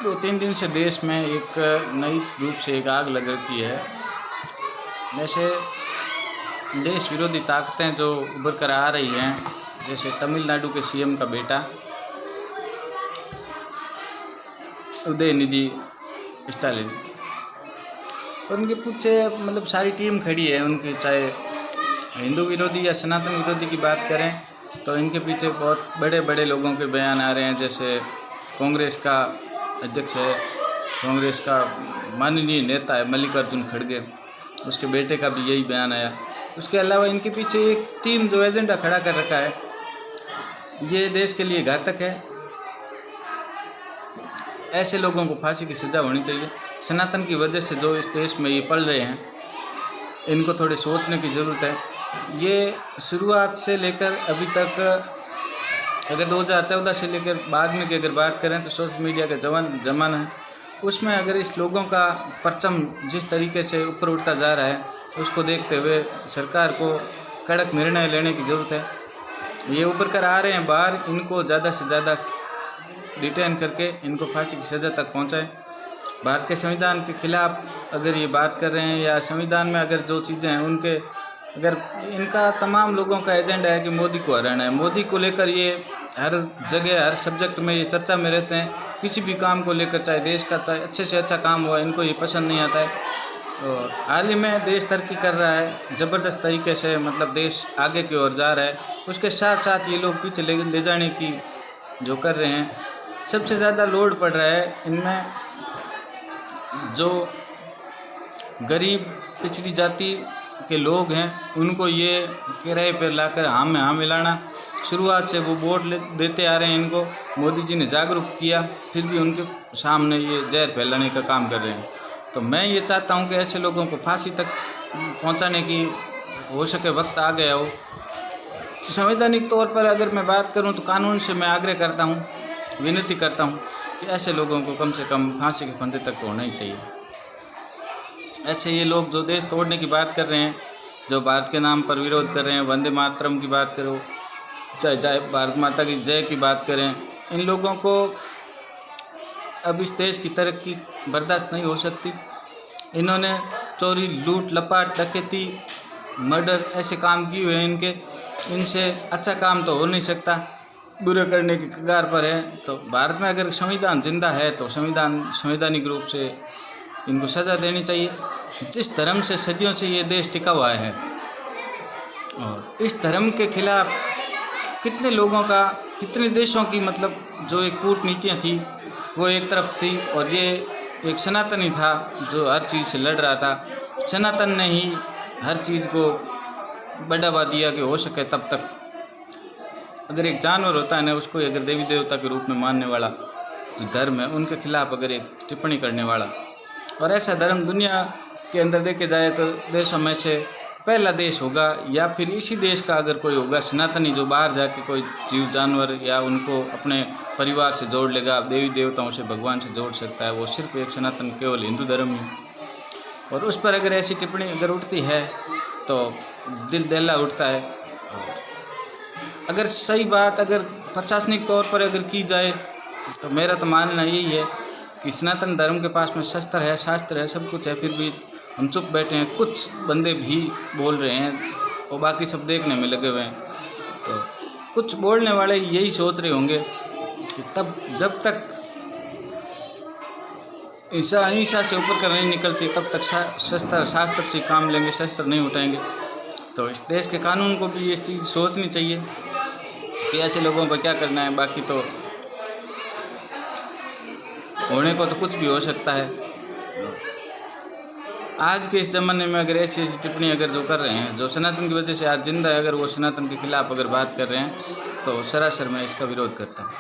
2-3 दिन से देश में एक नई रूप से एक आग लग रखी है। जैसे देश विरोधी ताकतें जो उभर कर आ रही हैं, जैसे तमिलनाडु के सीएम का बेटा उदयनिधि स्टालिन, उनके पीछे मतलब सारी टीम खड़ी है उनकी। चाहे हिंदू विरोधी या सनातन विरोधी की बात करें तो इनके पीछे बहुत बड़े बड़े लोगों के बयान आ रहे हैं। जैसे कांग्रेस का अध्यक्ष है, कांग्रेस का माननीय नेता है मल्लिकार्जुन खड़गे, उसके बेटे का भी यही बयान आया। उसके अलावा इनके पीछे एक टीम जो एजेंडा खड़ा कर रखा है, ये देश के लिए घातक है। ऐसे लोगों को फांसी की सज़ा होनी चाहिए। सनातन की वजह से जो इस देश में ये पल रहे हैं, इनको थोड़े सोचने की ज़रूरत है। ये शुरुआत से लेकर अभी तक, अगर 2014 से लेकर बाद में की अगर बात करें तो सोशल मीडिया का ज़माना है, उसमें अगर इस लोगों का परचम जिस तरीके से ऊपर उठता जा रहा है, उसको देखते हुए सरकार को कड़क निर्णय लेने की ज़रूरत है। ये उभर कर आ रहे हैं बाहर, इनको ज़्यादा से ज़्यादा डिटेन करके इनको फांसी की सज़ा तक पहुंचाएं। भारत के संविधान के खिलाफ अगर ये बात कर रहे हैं या संविधान में अगर जो चीज़ें हैं उनके, अगर इनका तमाम लोगों का एजेंडा है कि मोदी को हराना है, मोदी को लेकर ये हर जगह हर सब्जेक्ट में ये चर्चा में रहते हैं। किसी भी काम को लेकर, चाहे देश का चाहे अच्छे से अच्छा काम हुआ, इनको ये पसंद नहीं आता है। और हाल ही में देश तरक्की कर रहा है ज़बरदस्त तरीके से, मतलब देश आगे की ओर जा रहा है। उसके साथ साथ ये लोग पीछे ले जाने की जो कर रहे हैं, सबसे ज़्यादा लोड पड़ रहा है इनमें जो गरीब पिछड़ी जाति के लोग हैं, उनको ये किराए पर लाकर हाँ में हाँ मिलाना। शुरुआत से वो वोट देते आ रहे हैं, इनको मोदी जी ने जागरूक किया, फिर भी उनके सामने ये जहर फैलाने का काम कर रहे हैं। तो मैं ये चाहता हूँ कि ऐसे लोगों को फांसी तक पहुँचाने की हो सके वक्त आ गया हो। तो संवैधानिक तौर पर अगर मैं बात करूँ तो कानून से मैं आग्रह करता हूँ, विनती करता हूँ कि ऐसे लोगों को कम से कम फांसी के फंदे तक तो होना ही चाहिए। ऐसे ये लोग जो देश तोड़ने की बात कर रहे हैं, जो भारत के नाम पर विरोध कर रहे हैं, वंदे मातरम की बात करो, चाहे भारत माता की जय की बात करें, इन लोगों को अब इस देश की तरक्की बर्दाश्त नहीं हो सकती। इन्होंने चोरी, लूट, लपाट, डकैती, मर्डर ऐसे काम किए हुए हैं इनके, इनसे अच्छा काम तो हो नहीं सकता, बुरा करने की कगार पर है। तो भारत में अगर संविधान जिंदा है तो संवैधानिक रूप से इनको सज़ा देनी चाहिए। जिस धर्म से सदियों से ये देश टिका हुआ है, और इस धर्म के खिलाफ कितने लोगों का, कितने देशों की मतलब जो एक कूटनीतियाँ थी वो एक तरफ थी, और ये एक सनातनी था जो हर चीज़ से लड़ रहा था। सनातन ने ही हर चीज़ को बढ़ावा दिया कि हो सके तब तक। अगर एक जानवर होता है ना, उसको अगर देवी देवता के रूप में मानने वाला जो धर्म है, उनके खिलाफ अगर एक टिप्पणी करने वाला, और ऐसा धर्म दुनिया के अंदर देखे जाए तो देशों में से पहला देश होगा, या फिर इसी देश का अगर कोई होगा सनातनी, जो बाहर जाके कोई जीव जानवर या उनको अपने परिवार से जोड़ लेगा, देवी देवताओं से, भगवान से जोड़ सकता है, वो सिर्फ एक सनातन केवल हिंदू धर्म ही। और उस पर अगर ऐसी टिप्पणी अगर उठती है तो दिल दहला उठता है। अगर सही बात अगर प्रशासनिक तौर पर अगर की जाए तो मेरा तो मानना यही है कि सनातन धर्म के पास में शस्त्र है, शास्त्र है, सब कुछ है, फिर भी हम चुप बैठे हैं। कुछ बंदे भी बोल रहे हैं और बाकी सब देखने में लगे हुए हैं। तो कुछ बोलने वाले यही सोच रहे होंगे कि तब जब तक अहिंसा से ऊपर कर नहीं निकलती तब तक शास्त्र से काम लेंगे, शस्त्र नहीं उठाएंगे। तो इस देश के कानून को भी ये चीज़ सोचनी चाहिए कि ऐसे लोगों को क्या करना है। बाकी तो होने को तो कुछ भी हो सकता है। आज के इस ज़माने में अगर ऐसी टिप्पणी अगर जो कर रहे हैं, जो सनातन की वजह से आज जिंदा है, अगर वो सनातन के खिलाफ अगर बात कर रहे हैं तो सरासर मैं इसका विरोध करता हूँ।